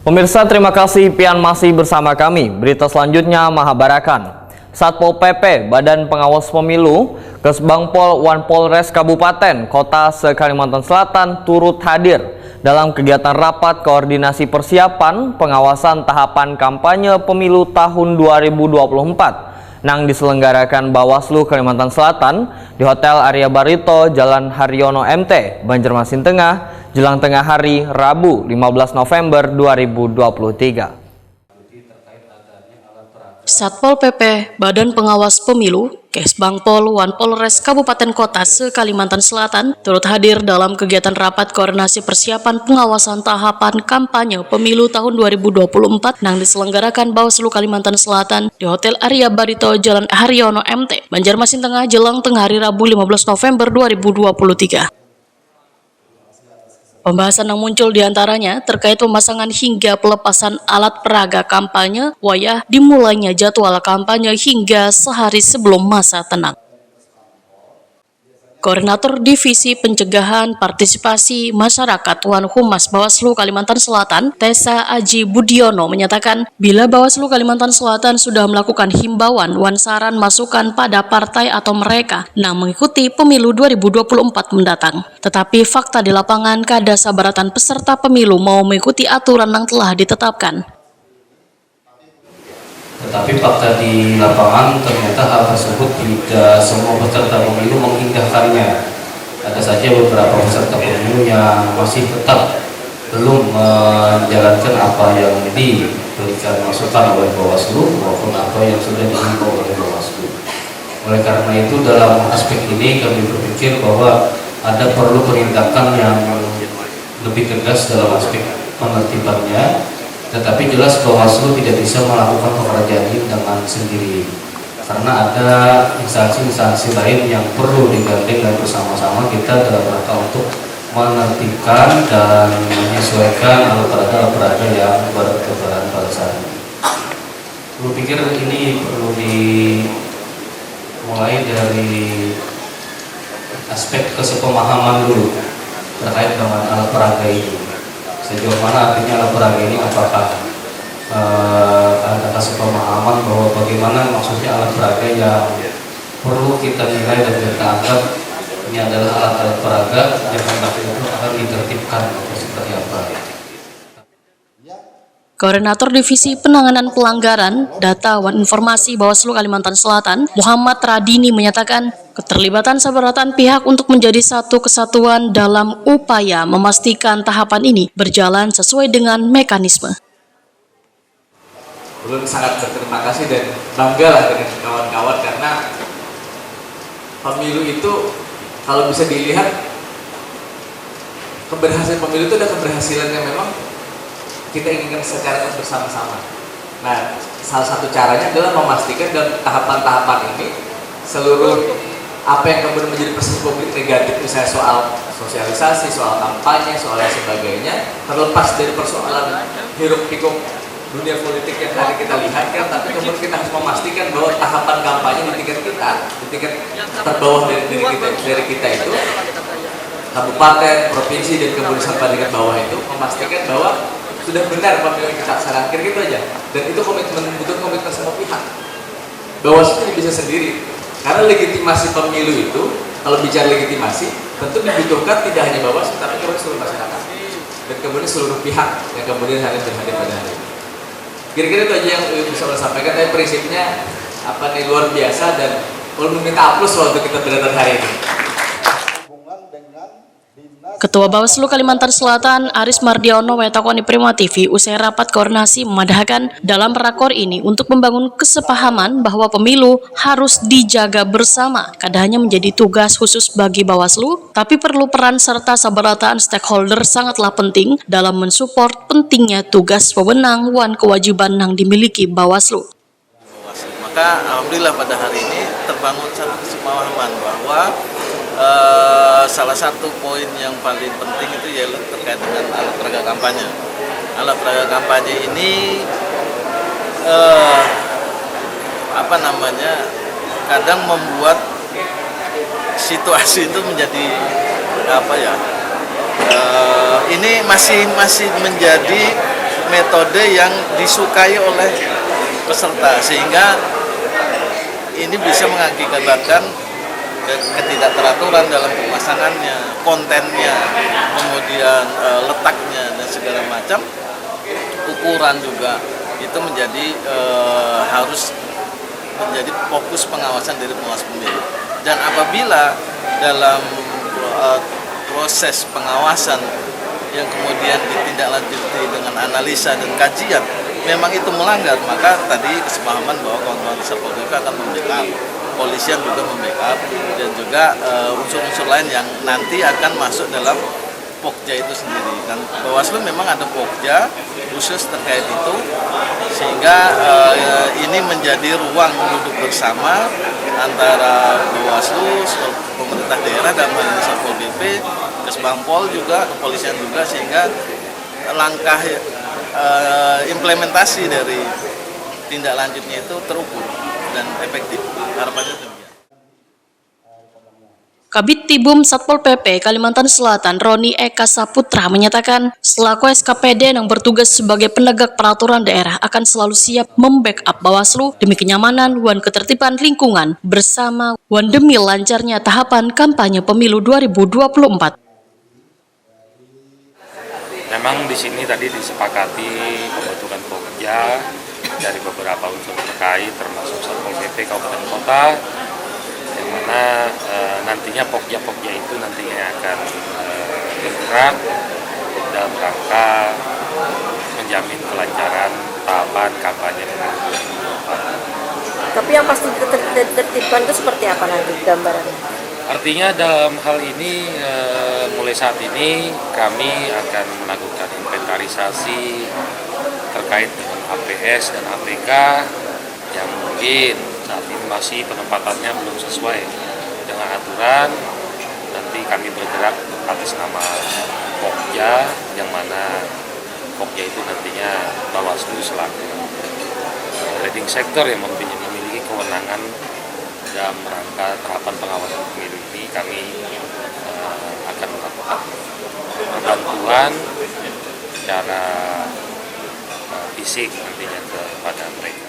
Pemirsa, terima kasih pian masih bersama kami. Berita selanjutnya Mahabarakan. Satpol PP, Badan Pengawas Pemilu, Kesbangpol Wan Polres Kabupaten Kota se-Kalimantan Selatan turut hadir dalam kegiatan rapat koordinasi persiapan pengawasan tahapan kampanye pemilu tahun 2024 yang diselenggarakan Bawaslu Kalimantan Selatan di Hotel Arya Barito, Jalan Haryono MT, Banjarmasin Tengah, jelang tengah hari Rabu 15 November 2023. Satpol PP, Badan Pengawas Pemilu, Kesbangpol Wan Polres Kabupaten Kota se-Kalimantan Selatan turut hadir dalam kegiatan rapat koordinasi persiapan pengawasan tahapan kampanye pemilu tahun 2024 yang diselenggarakan Bawaslu Kalimantan Selatan di Hotel Arya Barito, Jalan Haryono MT, Banjarmasin Tengah, jelang tengah hari Rabu 15 November 2023. Pembahasan yang muncul diantaranya terkait pemasangan hingga pelepasan alat peraga kampanye, wayah dimulainya jadwal kampanye hingga sehari sebelum masa tenang. Koordinator Divisi Pencegahan Partisipasi Masyarakat Wan Humas Bawaslu Kalimantan Selatan, Tessa Aji Budiono menyatakan, bila Bawaslu Kalimantan Selatan sudah melakukan himbauan wansaran masukan pada partai atau mereka yang mengikuti pemilu 2024 mendatang. Tetapi fakta di lapangan kada sabaratan peserta pemilu mau mengikuti aturan yang telah ditetapkan. Tetapi fakta di lapangan ternyata hal tersebut tidak semua peserta pemilu mengindahkannya. Ada saja beberapa peserta pemilu yang masih tetap belum menjalankan apa yang diberikan masukan oleh Bawaslu maupun apa yang sudah dihimbau oleh Bawaslu. Oleh karena itu dalam aspek ini kami berpikir bahwa ada perlu penindakan yang lebih tegas dalam aspek penertibannya. Tetapi jelas Bawaslu tidak bisa melakukan pekerjaan ini dengan sendiri, karena ada instansi-instansi lain yang perlu digandeng dan bersama-sama kita dalam rangka untuk menertibkan dan menyesuaikan alat peraga yang bertebaran pada saat ini. Saya pikir ini perlu dimulai dari aspek kesepemahaman dulu terkait dengan alat peraga ini. Sejauh mana artinya alat peraga ini, apakah ada kesepemahaman bahwa bagaimana maksudnya alat peraga yang perlu kita nilai dan kita anggap ini adalah alat-alat peraga yang nanti itu akan ditertibkan atau seperti apa. Koordinator Divisi Penanganan Pelanggaran Data dan Informasi Bawaslu Kalimantan Selatan, Muhammad Radini menyatakan keterlibatan sabaratan pihak untuk menjadi satu kesatuan dalam upaya memastikan tahapan ini berjalan sesuai dengan mekanisme. Belum sangat berterima kasih dan bangga lah dengan kawan-kawan karena pemilu itu kalau bisa dilihat keberhasilan pemilu itu ada keberhasilan yang memang kita inginkan secara bersama-sama. Nah, salah satu caranya adalah memastikan dalam tahapan-tahapan ini seluruh apa yang kemudian menjadi persepsi publik negatif, misalnya soal sosialisasi, soal kampanye, soal lain sebagainya, terlepas dari persoalan hiruk-pikuk dunia politik yang tadi kita lihat kan, tapi kemudian kita harus memastikan bahwa tahapan kampanye di tingkat kita, di tingkat terbawah dari kita itu, kabupaten, provinsi, dan kemudian sampai tingkat bawah itu, memastikan bahwa sudah benar pemilu yang kita laksanakan, kira gitu aja. Dan itu butuh komitmen semua pihak. Bawaslu tidak bisa sendiri, karena legitimasi pemilu itu, kalau bicara legitimasi, tentu dibutuhkan tidak hanya Bawaslu, tapi kemudian seluruh masyarakat dan kemudian seluruh pihak yang kemudian harus berhadir pada hari ini. Kira-kira itu aja yang bisa saya sampaikan. Tapi prinsipnya luar biasa dan perlu meminta aplaus waktu kita berada hari ini. Ketua Bawaslu Kalimantan Selatan, Aris Mardiono, Wetakoni Prima TV, usai rapat koordinasi memadahkan dalam rakor ini untuk membangun kesepahaman bahwa pemilu harus dijaga bersama. Kada hanya menjadi tugas khusus bagi Bawaslu, tapi perlu peran serta sabarataan stakeholder sangatlah penting dalam mensupport pentingnya tugas wewenang dan kewajiban yang dimiliki Bawaslu. Maka alhamdulillah pada hari ini terbangun satu kesepahaman bahwa salah satu poin yang paling penting itu yaitu terkait dengan alat peraga kampanye. Alat peraga kampanye ini kadang membuat situasi itu menjadi ini masih menjadi metode yang disukai oleh peserta, sehingga ini bisa mengakibatkan ketidakteraturan dalam pemasangannya, kontennya, kemudian letaknya dan segala macam, ukuran juga itu menjadi harus menjadi fokus pengawasan dari pengawas pemilu. Dan apabila dalam proses pengawasan yang kemudian ditindaklanjuti dengan analisa dan kajian memang itu melanggar, maka tadi kesepahaman bahwa kawan-kawan Satpol PP akan membackup, polisian juga membackup, dan juga unsur-unsur lain yang nanti akan masuk dalam Pokja itu sendiri. Dan Bawaslu memang ada Pokja khusus terkait itu, sehingga ini menjadi ruang duduk bersama antara Bawaslu, pemerintah daerah dan Satpol PP, Kesbangpol juga, kepolisian juga, sehingga langkah implementasi dari tindak lanjutnya itu terukur dan efektif. Harapannya demikian. Kabid Tibum Satpol PP Kalimantan Selatan Roni Eka Saputra menyatakan selaku SKPD yang bertugas sebagai penegak peraturan daerah akan selalu siap membackup Bawaslu demi kenyamanan dan ketertiban lingkungan bersama demi lancarnya tahapan kampanye pemilu 2024. Memang di sini tadi disepakati pembentukan Pokja dari beberapa unsur terkait termasuk Satpol PP Kabupaten Kota, yang mana nantinya Pokja-Pokja itu nantinya akan bergerak dalam rangka menjamin kelancaran tahapan kampanye pemilu 2024. Tapi yang pasti tertibkan itu seperti apa nanti gambarannya? Artinya dalam hal ini mulai saat ini kami akan melakukan inventarisasi terkait dengan APS dan APK yang mungkin saat ini masih penempatannya belum sesuai dengan aturan. Nanti kami bergerak atas nama Pokja, yang mana Pokja itu nantinya Bawaslu selaku leading sector yang memiliki kewenangan dalam rangka tahapan pengawasan pemilu ini. Kami akan melakukan bantuan secara fisik nantinya kepada mereka.